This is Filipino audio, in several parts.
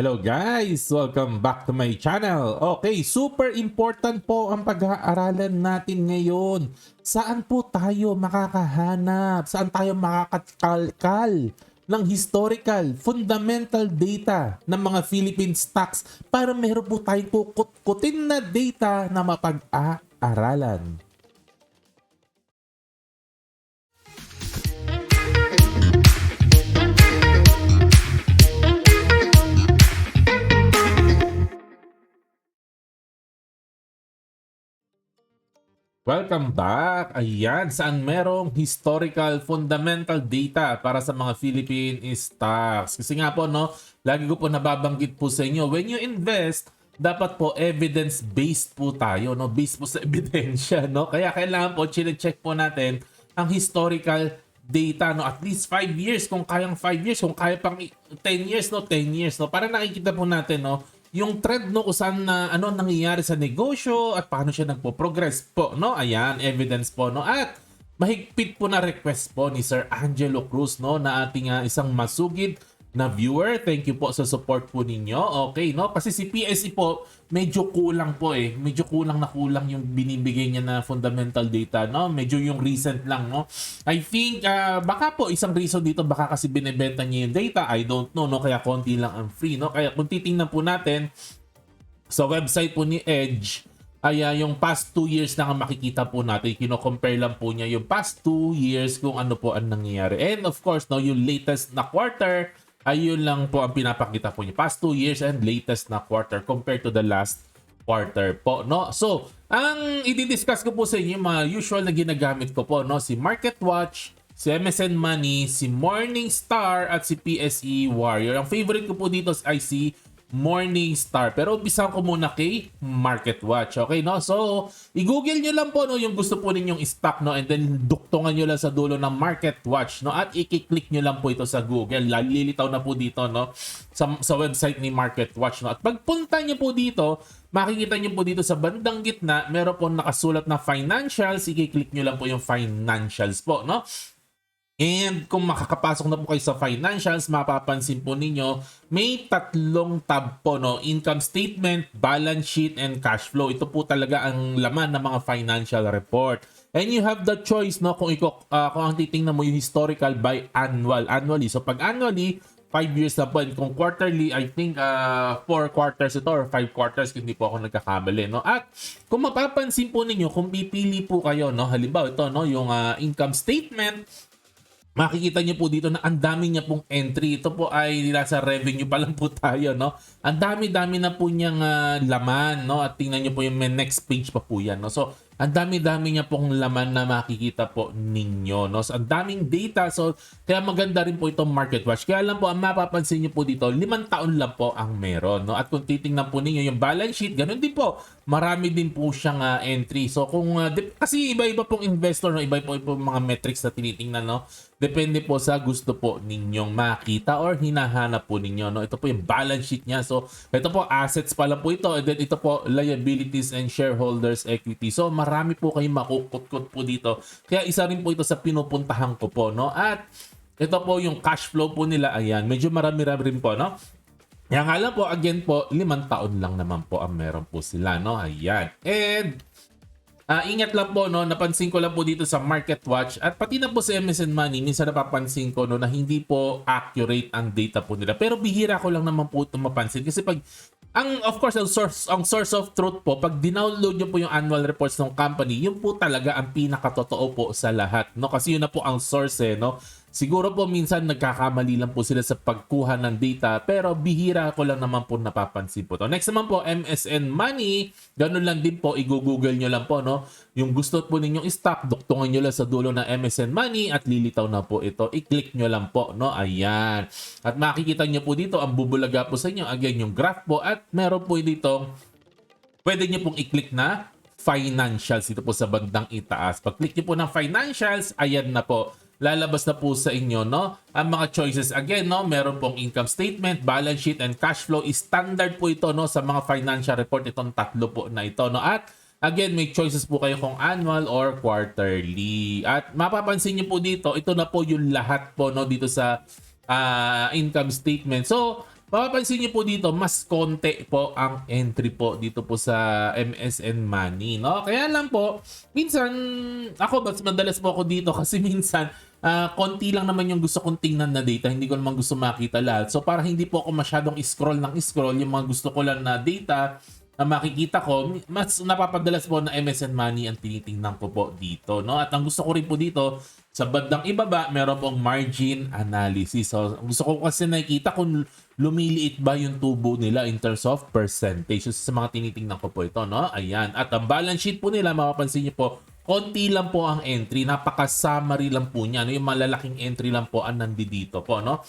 Hello guys! Welcome back to my channel. Okay, super important po ang pag-aaralan natin ngayon. Saan po tayo makakahanap? Saan tayo makakakalkal ng historical, fundamental data ng mga Philippine stocks para meron po tayong kukut-kutin na data na mapag-aaralan. Welcome back! Ayan, saan merong historical fundamental data para sa mga Philippine stocks. Kasi nga po, no, lagi ko po nababanggit po sa inyo, when you invest, dapat po evidence-based po tayo, no? Based po sa ebidensya, no? Kaya kailangan po, check po natin ang historical data, no? At least 5 years, kung kayang 5 years, kung kaya pang 10 years, no? 10 years, no? Para nakikita po natin, no? Yung trend, no, kung saan na ano nangyayari sa negosyo at paano siya nagpo-progress po, no? Ayan, evidence po, no? At mahigpit po na request po ni Sir Angelo Cruz, no, na ating isang masugid na viewer. Thank you po sa support po ninyo. Okay, no? Kasi si PSE po, medyo kulang po eh. Medyo kulang yung binibigay niya na fundamental data, no? Medyo yung recent lang, no? I think, baka po isang reason dito, baka kasi binibenta niya yung data. I don't know, no? Kaya konti lang ang free, no? Kaya kung titingnan po natin sa website po ni Edge, ay yung past 2 years na ang makikita po natin. Kino-compare lang po niya yung past 2 years kung ano po ang nangyayari. And of course, no, yung latest na quarter, ayun lang po ang pinapakita po niya. Past 2 years and latest na quarter compared to the last quarter po, no? So, ang i-discuss ko po sa inyo, mga usual na ginagamit ko po, no? Si MarketWatch, si MSN Money, si Morningstar, at si PSE Warrior. Ang favorite ko po dito ay si Morningstar. Pero umpisahan ko muna kay MarketWatch. Okay, no? So, i-google nyo lang po, no, yung gusto po ninyong stock, no? And then, duktungan nyo lang sa dulo ng MarketWatch, no? At i-click nyo lang po ito sa Google. Lilitaw na po dito, no? Sa website ni MarketWatch, no? At pagpunta nyo po dito, makikita nyo po dito sa bandang gitna, meron po nakasulat na financials. I-click nyo lang po yung financials po, no? And kung makakapasok na po kayo sa financials, mapapansin po ninyo, may tatlong tab po, no? Income statement, balance sheet, and cash flow. Ito po talaga ang laman ng mga financial report. And you have the choice, no? Kung ang titingnan mo yung historical by annually. So pag annually, 5 years na po. And kung quarterly, I think 4 quarters ito or 5 quarters, hindi po ako nagkakamali, no? At kung mapapansin po ninyo, kung pipili po kayo, no? Halimbawa ito, no? Yung income statement, makikita niyo po dito na ang dami niya pong entry. Ito po ay nasa revenue pa lang po tayo, no? Ang dami-dami na po niyang laman, no? At tingnan niyo po yung next page pa po yan, no? So, ang dami-dami niya pong laman na makikita po ninyo, no? So, ang daming data. So, kaya maganda rin po itong MarketWatch. Kaya lang po, ang mapapansin niyo po dito, 5 taon lang po ang meron, no? At kung titingnan po ninyo yung balance sheet, ganun din po. Marami din po siyang entry. So, kung kasi iba-iba pong investor, no? Iba-iba pong mga metrics na tinitingnan, no? Depende po sa gusto po ninyong makita or hinahanap po ninyo, no? Ito po yung balance sheet niya. So, ito po assets pa lang po ito. And then ito po liabilities and shareholders equity. So, marami po kayong makukut-kut po dito. Kaya isa rin po ito sa pinupuntahan ko po, no? At ito po yung cash flow po nila. Ayan, medyo marami-rami rin po, no? Yan nga lang po, again po, 5 taon lang naman po ang meron po sila, no? Ayan. And ingat lang po, no, napansin ko lang po dito sa MarketWatch at pati na po sa MSN Money, minsan napapansin ko, no, na hindi po accurate ang data po nila. Pero bihira ko lang naman po ito mapansin kasi pag of course, ang source of truth po, pag dinownload nyo po yung annual reports ng company, yun po talaga ang pinakatotoo po sa lahat, no? Kasi yun na po ang source, eh, no? Siguro po minsan nagkakamali lang po sila sa pagkuha ng data, pero bihira ko lang naman po napapansin po to. Next naman po, MSN Money. Ganun lang din po, i-google nyo lang po, no? Yung gusto po ninyong stock, duktungan nyo lang sa dulo ng MSN Money at lilitaw na po ito. I-click nyo lang po, no? Ayan. At makikita nyo po dito, ang bubulaga po sa inyo, again, yung graph po. At meron po dito, pwede nyo pong i-click na financials dito po sa bandang itaas. Pag-click nyo po ng financials, ayan na po. Lalabas na po sa inyo, no? Ang mga choices, again, no? Meron pong income statement, balance sheet, and cash flow. Standard po ito, no? Sa mga financial report, itong tatlo po na ito, no? At again, may choices po kayo kung annual or quarterly. At mapapansin niyo po dito, ito na po yung lahat po, no? Dito sa income statement. So, mapapansin niyo po dito, mas konti po ang entry po dito po sa MSN Money, no? Kaya lang po, minsan, ako mas madalas po ako dito kasi minsan, konti lang naman yung gusto kong tingnan na data, hindi ko naman gusto makita lahat. So para hindi po ako masyadong scroll, yung mga gusto ko lang na data, na makikita ko, mas napapadalas po na MSN Money ang tinitingnan ko po dito, no? At ang gusto ko rin po dito, sa bandang ibaba, meron pong margin analysis. So, gusto ko kasi nakikita kung lumiliit ba yung tubo nila in terms of percentage. So, sa mga tinitingnan ko po ito, no? Ayan. At ang balance sheet po nila, mapapansin niyo po, konti lang po ang entry. Napaka-summary lang po niya. No? Yung malalaking entry lang po ang nandito po, no?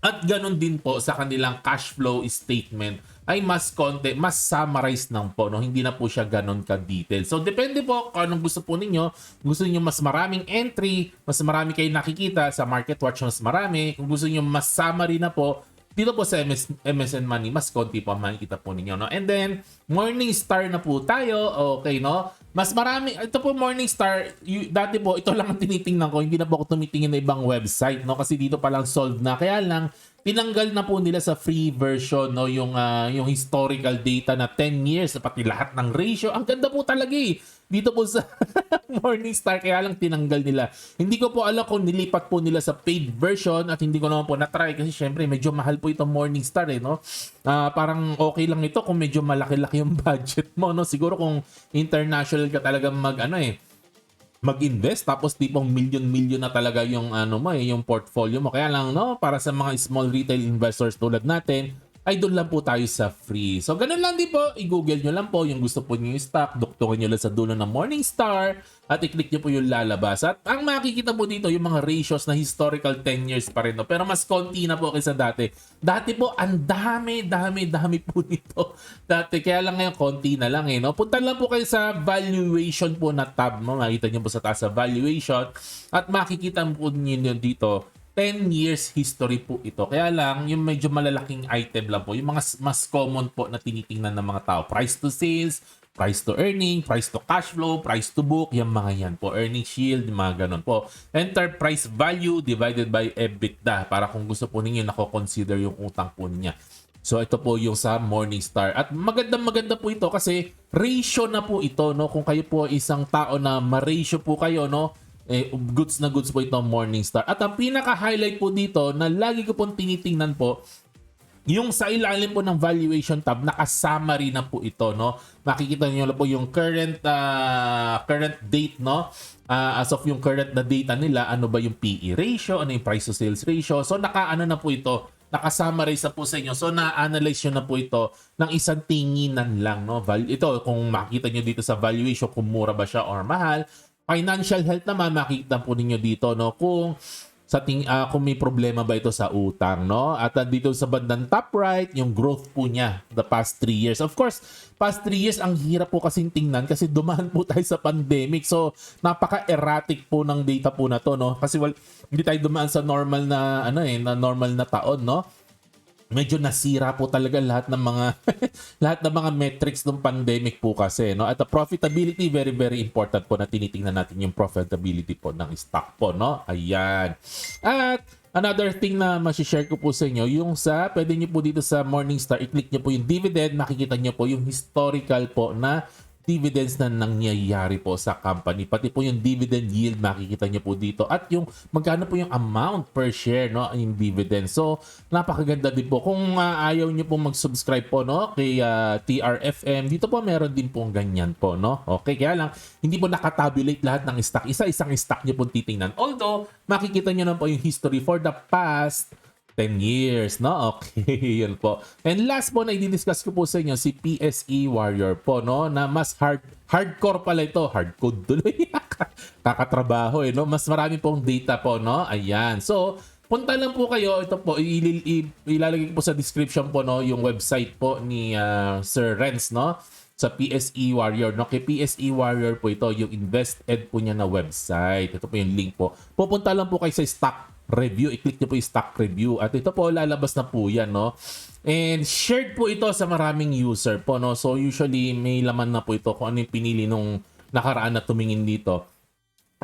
At ganun din po sa kanilang cash flow statement ay mas konti, mas summarized lang po, no? Hindi na po siya ganun ka-detail. So, depende po kung anong gusto po ninyo. Gusto niyo mas maraming entry, mas marami kayo nakikita sa Market Watch, mas marami. Kung gusto niyo mas summary na po, dito po sa MSN Money, mas konti po ang makikita po ninyo, no? And then, Morningstar na po tayo. Okay, no? Mas marami, ito po Morningstar, dati po, ito lang ang tinitingnan ko. Hindi na po ako tumitingin na ibang website, no? Kasi dito pa lang solved na. Kaya lang, tinanggal na po nila sa free version, no, yung historical data na 10 years, pati lahat ng ratio. Ang ganda po talaga eh. Dito po sa Morningstar, kaya lang tinanggal nila. Hindi ko po alam kung nilipat po nila sa paid version at hindi ko naman po na-try kasi syempre medyo mahal po itong Morningstar eh, no? Parang okay lang ito kung medyo malaki-laki yung budget mo, no? Siguro kung international ka talagang mag-invest tapos tipong million na talaga yung yung portfolio mo. Kaya lang, no, para sa mga small retail investors tulad natin, ay doon lang po tayo sa free. So ganun lang din po, i-google nyo lang po yung gusto po nyo yung stock, duktukin nyo lang sa dulo ng Morningstar at i-click nyo po yung lalabas. At ang makikita po dito yung mga ratios na historical 10 years pa rin, no? Pero mas konti na po kaysa dati. Dati po ang dami po nito. Dati kaya lang ngayon konti na lang eh, no? Punta lang po kayo sa valuation po na tab mo. Makikita nyo po sa taas sa valuation at makikita po nyo dito 10 years history po ito. Kaya lang, yung medyo malalaking item lang po, yung mga mas common po na tinitingnan ng mga tao. Price to sales, price to earning, price to cash flow, price to book, yung mga yan po. Earning yield, mga ganun po. Enterprise value divided by EBITDA para kung gusto po ninyo nako-consider yung utang po niya. So ito po yung sa Morningstar. At maganda po ito kasi ratio na po ito, no? Kung kayo po isang tao na ma-ratio po kayo, no? Goods na goods po itong Morningstar. At ang pinaka-highlight po dito na lagi ko pong tinitingnan po, yung sa ilalim po ng valuation tab, naka-summary na po ito, no? Makikita niyo po yung current date, no? As of yung current na data nila, ano ba yung PE ratio, ano yung price to sales ratio. So naka-ano na po ito, naka-summarize na po sa inyo. So na-analyze nyo na po ito ng isang tinginan lang, no? Ito, kung makita nyo dito sa valuation, kung mura ba siya or mahal. Financial health naman makikita po ninyo dito, no, kung kung may problema ba ito sa utang, no? At dito sa bandang top right, yung growth po niya the past 3 years. Of course, past 3 years ang hirap po kasing tingnan kasi dumaan po tayo sa pandemic. So, napaka-erratic po ng data po na to, no? Kasi hindi tayo dumaan sa normal na na normal na taon, no? Medyo nasira po talaga lahat ng mga lahat ng mga metrics ng pandemic po kasi, no? At the profitability, very important po na tinitingnan natin yung profitability po ng stock po, no? Ayan. At another thing na ma-share ko po sa inyo, yung pwede niyo po dito sa Morningstar, i-click niyo po yung dividend, makikita niyo po yung historical po na dividends na nangyayari po sa company. Pati po yung dividend yield makikita nyo po dito. At yung magkano po yung amount per share, no, yung dividend. So, napakaganda din po. Kung ayaw nyo po mag-subscribe po, no, kay TRFM, dito po meron din po ganyan po, no. Okay, kaya lang, hindi po nakatabulate lahat ng stock. Isa-isang stock nyo po titingnan. Although, makikita nyo na po yung history for the past 10 years, no? Okay, yun po. And last po na i-discuss ko po sa inyo, si PSE Warrior po, no? Na mas hardcore pala ito. Hardcode tuloy. Kakatrabaho, no? Mas marami pong data po, no? Ayan. So, punta lang po kayo. Ito po, ilalagay ko po sa description po, no? Yung website po ni Sir Renz, no? Sa PSE Warrior, no? Kay PSE Warrior po ito, yung InvestEd po niya na website. Ito po yung link po. Pupunta lang po kayo sa stock review, i-click nyo po yung stock review at ito po lalabas na po yan, no? And shared po ito sa maraming user po, no? So usually may laman na po ito kung ano yung pinili nung nakaraan na tumingin dito.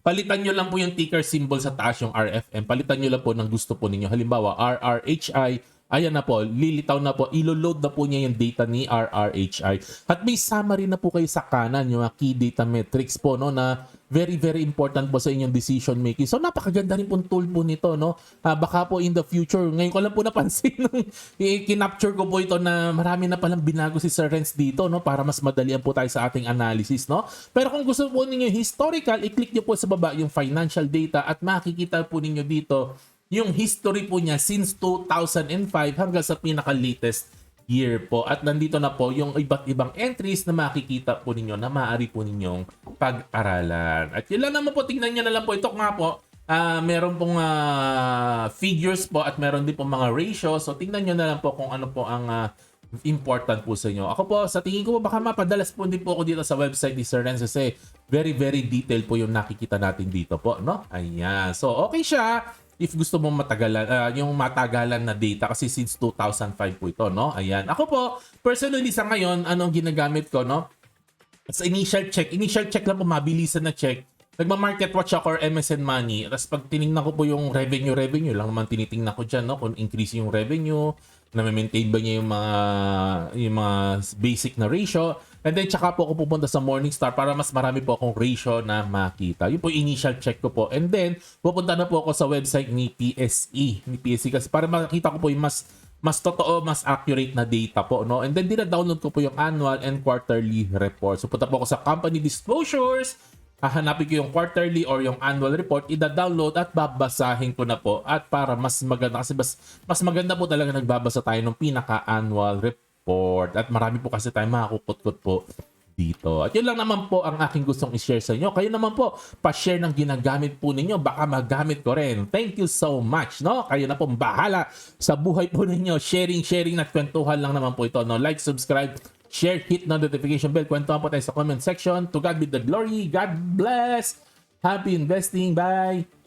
Palitan nyo lang po yung ticker symbol sa taas, yung RFM. Palitan nyo lang po ng gusto po ninyo. Halimbawa, RRHI, ayan na po, lilitaw na po, ilo-load na po niya yung data ni RRHI. At may summary na po kayo sa kanan, yung mga key data metrics po, no, na very, very important po sa inyong decision making. So, napakaganda rin pong tool po nito, no. Baka po in the future, ngayon ko lang po napansin, nung kinapture ko po ito na marami na palang binago si Sir Renz dito, no, para mas madalian po tayo sa ating analysis, no. Pero kung gusto po ninyo historical, i-click nyo po sa baba yung financial data at makikita po ninyo dito yung history po niya since 2005 hanggang sa pinaka-latest year po. At nandito na po yung iba't ibang entries na makikita po ninyo na maaari po ninyong pag-aralan. At yun lang naman po, tingnan nyo na lang po. Ito nga po, meron pong figures po at meron din po mga ratio. So tingnan nyo na lang po kung ano po ang important po sa inyo. Ako po, sa tingin ko po, baka mapadalas po din po ako dito sa website ni Sir Renz kasi very, very detailed po yung nakikita natin dito po, no? Ayan. So, okay siya if gusto mo matagalan, yung matagalan na data kasi since 2005 po ito, no? Ayan. Ako po, personally sa ngayon, anong ginagamit ko, no? Sa initial check lang po, mabilisan na check. Nagma-market watch ako or MSN Money. Tapos pag tinignan ko po yung revenue lang naman tinitingnan ko dyan, no? Kung increase yung revenue, na-maintain ba niya yung mga basic na ratio. And then, tsaka po ako pupunta sa Morningstar para mas marami po akong ratio na makita. Yun po yung initial check ko po. And then, pupunta na po ako sa website ni PSE. Kasi para makita ko po yung mas totoo, mas accurate na data po, no? And then, dina-download ko po yung annual and quarterly report. So, punta po ako sa company disclosures, hahanapin ko yung quarterly or yung annual report, ida-download at babasahin ko na po. At para mas maganda, kasi mas maganda po talaga nagbabasa tayo ng pinaka-annual report. At marami po kasi tayo makakukot-kot po dito. At yun lang naman po ang aking gustong i-share sa inyo. Kayo naman po, pa-share ng ginagamit po ninyo. Baka magamit ko rin. Thank you so much, no? Kayo na pong bahala sa buhay po ninyo. Sharing at kwentuhan lang naman po ito, no? Like, subscribe, share, hit the notification bell. Kwentuhan po tayo sa comment section. To God be the glory. God bless. Happy investing. Bye.